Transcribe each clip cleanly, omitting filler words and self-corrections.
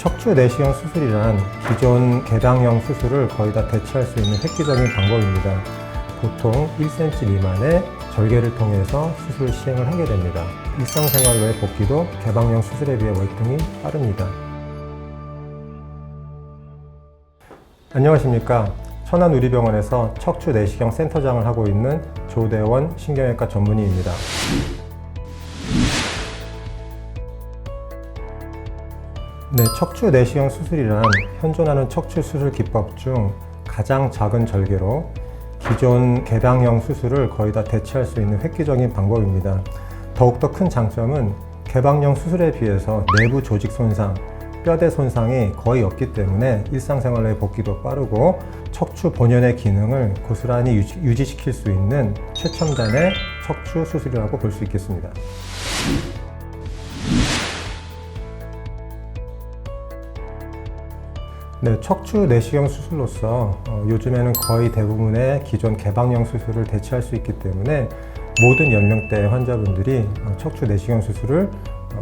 척추 내시경 수술이란 기존 개방형 수술을 거의 다 대체할 수 있는 획기적인 방법입니다. 보통 1cm 미만의 절개를 통해서 수술 시행을 하게 됩니다. 일상생활로의 복귀도 개방형 수술에 비해 월등히 빠릅니다. 안녕하십니까. 천안우리병원에서 척추 내시경 센터장을 하고 있는 조대원 신경외과 전문의입니다. 네, 척추 내시경 수술이란 현존하는 척추 수술 기법 중 가장 작은 절개로 기존 개방형 수술을 거의 다 대체할 수 있는 획기적인 방법입니다. 더욱더 큰 장점은 개방형 수술에 비해서 내부 조직 손상, 뼈대 손상이 거의 없기 때문에 일상생활의 복귀도 빠르고 척추 본연의 기능을 고스란히 유지시킬 수 있는 최첨단의 척추 수술이라고 볼 수 있겠습니다. 네, 척추 내시경 수술로서 요즘에는 거의 대부분의 기존 개방형 수술을 대체할 수 있기 때문에 모든 연령대의 환자분들이 척추 내시경 수술을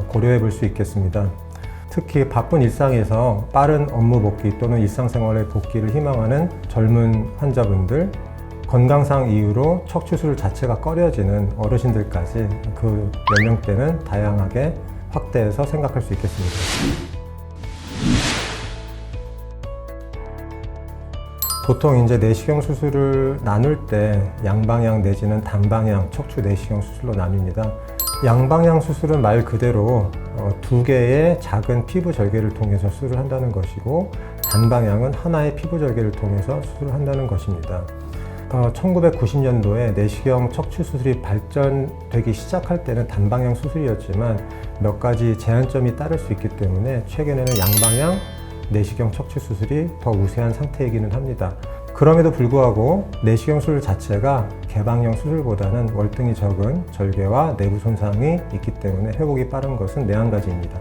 고려해 볼 수 있겠습니다. 특히 바쁜 일상에서 빠른 업무 복귀 또는 일상생활의 복귀를 희망하는 젊은 환자분들, 건강상 이유로 척추 수술 자체가 꺼려지는 어르신들까지 그 연령대는 다양하게 확대해서 생각할 수 있겠습니다. 보통 이제 내시경 수술을 나눌 때 양방향 내지는 단방향 척추 내시경 수술로 나뉩니다. 양방향 수술은 말 그대로 두 개의 작은 피부 절개를 통해서 수술을 한다는 것이고, 단방향은 하나의 피부 절개를 통해서 수술을 한다는 것입니다. 1990년도에 내시경 척추 수술이 발전되기 시작할 때는 단방향 수술이었지만 몇 가지 제한점이 따를 수 있기 때문에 최근에는 양방향 내시경 척추 수술이 더 우세한 상태이기는 합니다. 그럼에도 불구하고 내시경 수술 자체가 개방형 수술보다는 월등히 적은 절개와 내부 손상이 있기 때문에 회복이 빠른 것은 내한가지입니다.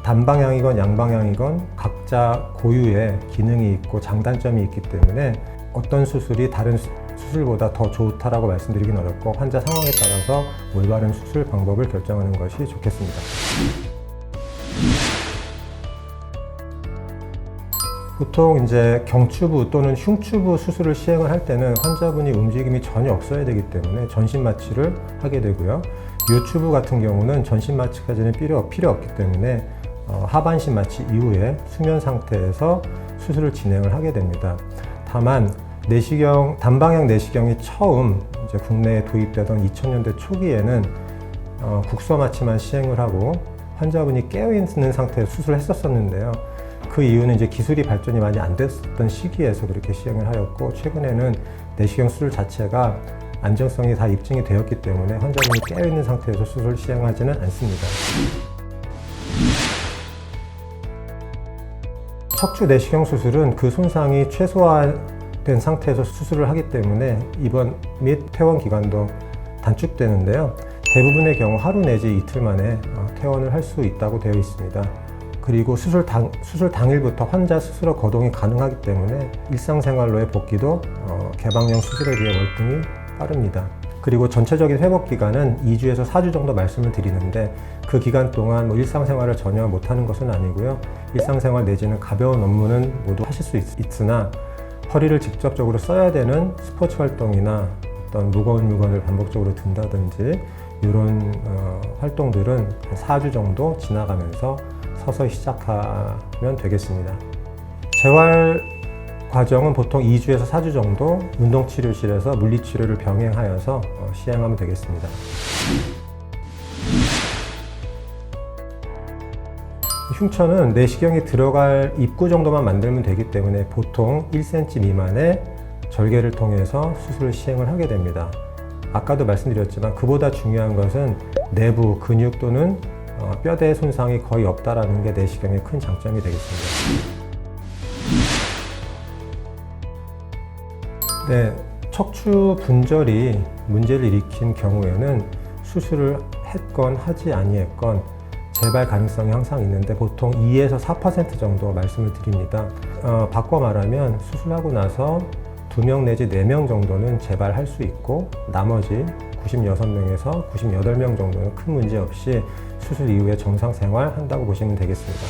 단방향이건 양방향이건 각자 고유의 기능이 있고 장단점이 있기 때문에 어떤 수술이 다른 수술보다 더 좋다라고 말씀드리긴 어렵고, 환자 상황에 따라서 올바른 수술 방법을 결정하는 것이 좋겠습니다. 보통 이제 경추부 또는 흉추부 수술을 시행을 할 때는 환자분이 움직임이 전혀 없어야 되기 때문에 전신 마취를 하게 되고요. 요추부 같은 경우는 전신 마취까지는 필요 없기 때문에 하반신 마취 이후에 수면 상태에서 수술을 진행을 하게 됩니다. 다만 단방향 내시경이 처음 이제 국내에 도입되던 2000년대 초기에는 국소 마취만 시행을 하고 환자분이 깨어있는 상태에서 수술을 했었는데요. 그 이유는 이제 기술이 발전이 많이 안 됐던 시기에서 그렇게 시행을 하였고, 최근에는 내시경 수술 자체가 안정성이 다 입증이 되었기 때문에 환자분이 깨어있는 상태에서 수술을 시행하지는 않습니다. 척추 내시경 수술은 그 손상이 최소화된 상태에서 수술을 하기 때문에 입원 및 퇴원 기간도 단축되는데요. 대부분의 경우 하루 내지 이틀 만에 퇴원을 할 수 있다고 되어 있습니다. 그리고 수술 당일부터 환자 스스로 거동이 가능하기 때문에 일상생활로의 복귀도 개방형 수술에 비해 월등히 빠릅니다. 그리고 전체적인 회복 기간은 2주에서 4주 정도 말씀을 드리는데, 그 기간 동안 일상생활을 전혀 못하는 것은 아니고요. 일상생활 내지는 가벼운 업무는 모두 하실 수 있으나 허리를 직접적으로 써야 되는 스포츠 활동이나 어떤 무거운 물건을 반복적으로 든다든지 이런 활동들은 4주 정도 지나가면서 서서히 시작하면 되겠습니다. 재활 과정은 보통 2주에서 4주 정도 운동치료실에서 물리치료를 병행하여서 시행하면 되겠습니다. 흉처는 내시경이 들어갈 입구 정도만 만들면 되기 때문에 보통 1cm 미만의 절개를 통해서 수술을 시행을 하게 됩니다. 아까도 말씀드렸지만 그보다 중요한 것은 내부 근육 또는 뼈대 손상이 거의 없다라는 게 내시경의 큰 장점이 되겠습니다. 네, 척추 분절이 문제를 일으킨 경우에는 수술을 했건 하지 아니했건 재발 가능성이 항상 있는데 보통 2에서 4% 정도 말씀을 드립니다. 바꿔 말하면 수술하고 나서 2명 내지 4명 정도는 재발할 수 있고, 나머지 96명에서 98명 정도는 큰 문제 없이 수술 이후에 정상 생활 한다고 보시면 되겠습니다.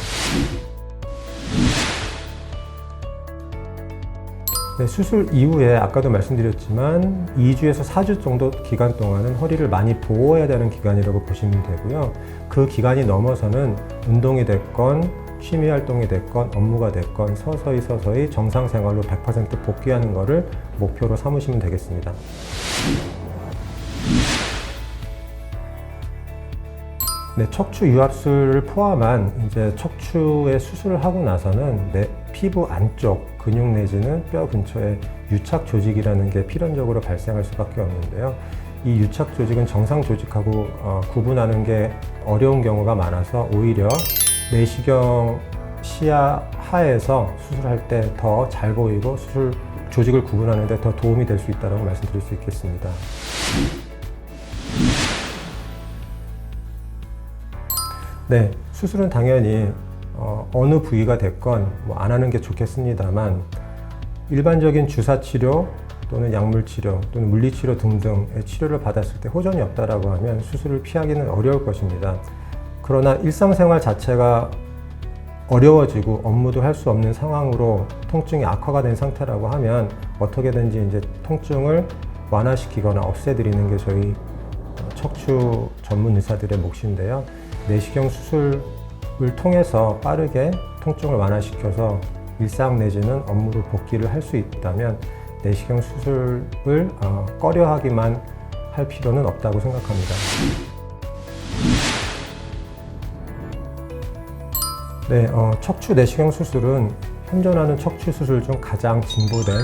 네, 수술 이후에 아까도 말씀드렸지만 2주에서 4주 정도 기간 동안은 허리를 많이 보호해야 되는 기간이라고 보시면 되고요. 그 기간이 넘어서는 운동이 됐건 취미 활동이 됐건 업무가 됐건 서서히 정상 생활로 100% 복귀하는 것을 목표로 삼으시면 되겠습니다. 네, 척추 유합술을 포함한 이제 척추의 수술을 하고 나서는 내 피부 안쪽 근육 내지는 뼈 근처에 유착 조직이라는 게 필연적으로 발생할 수밖에 없는데요. 이 유착 조직은 정상 조직하고 구분하는 게 어려운 경우가 많아서 오히려 내시경 시야 하에서 수술할 때 더 잘 보이고 수술 조직을 구분하는 데 더 도움이 될 수 있다고 말씀드릴 수 있겠습니다. 네, 수술은 당연히 어느 부위가 됐건 안 하는 게 좋겠습니다만 일반적인 주사 치료 또는 약물 치료 또는 물리 치료 등등의 치료를 받았을 때 호전이 없다라고 하면 수술을 피하기는 어려울 것입니다. 그러나 일상생활 자체가 어려워지고 업무도 할 수 없는 상황으로 통증이 악화가 된 상태라고 하면 어떻게든지 이제 통증을 완화시키거나 없애드리는 게 저희 척추 전문 의사들의 몫인데요. 내시경 수술을 통해서 빠르게 통증을 완화시켜서 일상 내지는 업무로 복귀를 할 수 있다면 내시경 수술을 꺼려하기만 할 필요는 없다고 생각합니다. 네, 척추 내시경 수술은 현존하는 척추 수술 중 가장 진보된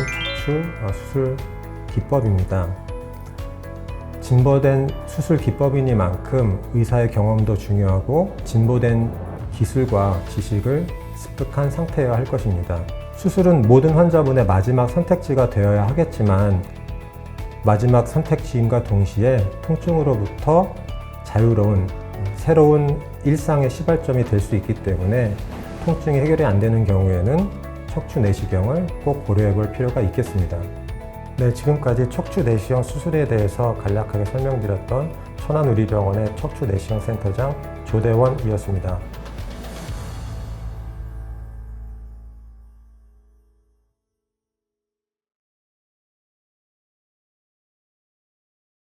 척추 수술 기법입니다. 진보된 수술 기법이니만큼 의사의 경험도 중요하고 진보된 기술과 지식을 습득한 상태여야 할 것입니다. 수술은 모든 환자분의 마지막 선택지가 되어야 하겠지만 마지막 선택지임과 동시에 통증으로부터 자유로운 새로운 일상의 시발점이 될 수 있기 때문에 통증이 해결이 안 되는 경우에는 척추 내시경을 꼭 고려해 볼 필요가 있겠습니다. 네, 지금까지 척추 내시경 수술에 대해서 간략하게 설명드렸던 천안우리병원의 척추 내시경 센터장 조대원이었습니다.